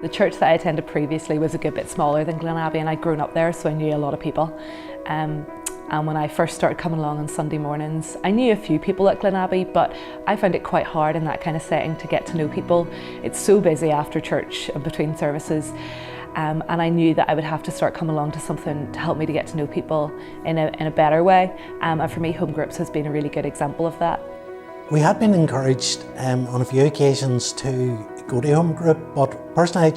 The church that I attended previously was a good bit smaller than Glenabbey, and I'd grown up there, so I knew a lot of people. And when I first started coming along on Sunday mornings, I knew a few people at Glenabbey, but I found it quite hard in that kind of setting to get to know people. It's so busy after church and between services, and I knew that I would have to start coming along to something to help me to get to know people in a better way. And for me, Homegroups has been a really good example of that. We had been encouraged on a few occasions to go to Homegroup, but personally I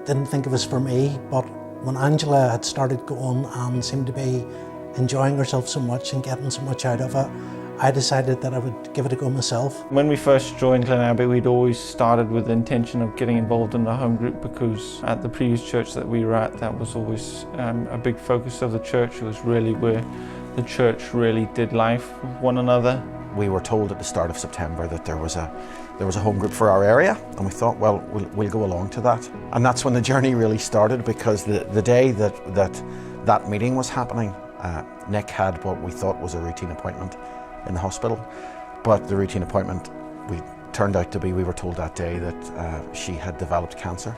didn't think it was for me. But when Angela had started going and seemed to be enjoying herself so much and getting so much out of it, I decided that I would give it a go myself. When we first joined Glenabbey, we'd always started with the intention of getting involved in the home group, because at the previous church that we were at, that was always a big focus of the church. It was really where the church really did life with one another. We were told at the start of September that there was a home group for our area, and we thought, well, we'll go along to that. And that's when the journey really started, because the day that meeting was happening, Nick had what we thought was a routine appointment in the hospital, but the routine appointment turned out to be, we were told that day that she had developed cancer.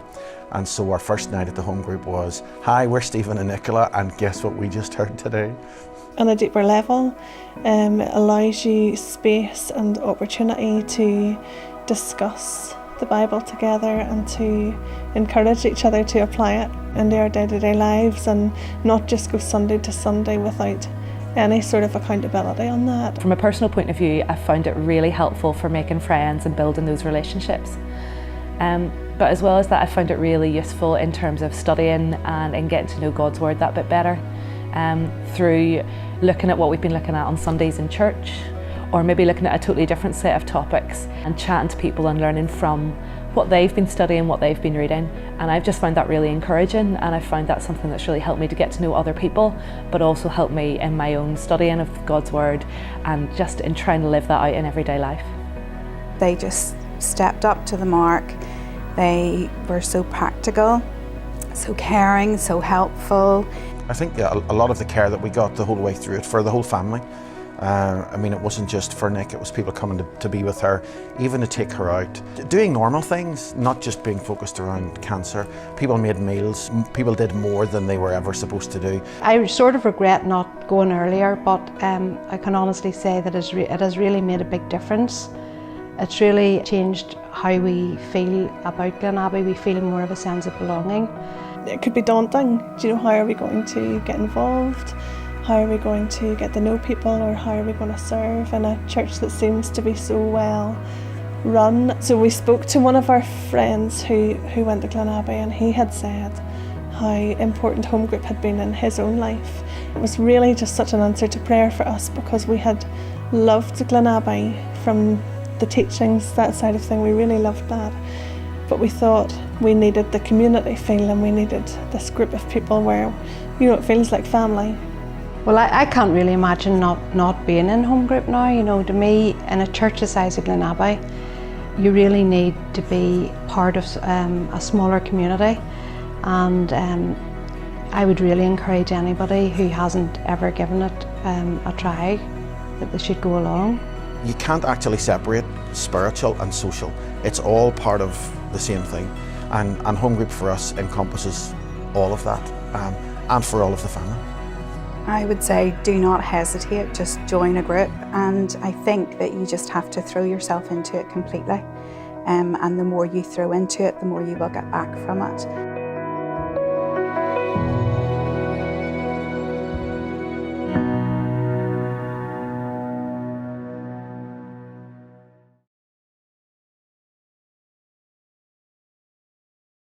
And so our first night at the home group was, hi, we're Stephen and Nicola, and guess what we just heard today? On a deeper level, it allows you space and opportunity to discuss the Bible together and to encourage each other to apply it into our day-to-day lives, and not just go Sunday to Sunday without any sort of accountability on that. From a personal point of view, I found it really helpful for making friends and building those relationships. But as well as that, I found it really useful in terms of studying and in getting to know God's Word that bit better, through looking at what we've been looking at on Sundays in church, or maybe looking at a totally different set of topics and chatting to people and learning from what they've been studying, what they've been reading. And I've just found that really encouraging, and I found that something that's really helped me to get to know other people, but also helped me in my own studying of God's Word and just in trying to live that out in everyday life. They just stepped up to the mark. They were so practical, so caring, so helpful. I think a lot of the care that we got the whole way through it for the whole family. I mean, it wasn't just for Nick, it was people coming to be with her, even to take her out. Doing normal things, not just being focused around cancer. People made meals, people did more than they were ever supposed to do. I sort of regret not going earlier, but I can honestly say that it has really made a big difference. It's really changed how we feel about Glenabbey. We feel more of a sense of belonging. It could be daunting. Do you know, how are we going to get involved? How are we going to get to know people, or how are we going to serve in a church that seems to be so well run? So we spoke to one of our friends who went to Glenabbey, and he had said how important home group had been in his own life. It was really just such an answer to prayer for us, because we had loved Glenabbey from the teachings, that side of thing. We really loved that. But we thought we needed the community feel, and we needed this group of people where, you know, it feels like family. Well, I can't really imagine not being in home group now. You know, to me, in a church the size of Glenabbey, you really need to be part of a smaller community, and I would really encourage anybody who hasn't ever given it a try that they should go along. You can't actually separate spiritual and social. It's all part of the same thing, and home group for us encompasses all of that, and for all of the family. I would say do not hesitate, just join a group, and I think that you just have to throw yourself into it completely, and the more you throw into it, the more you will get back from it.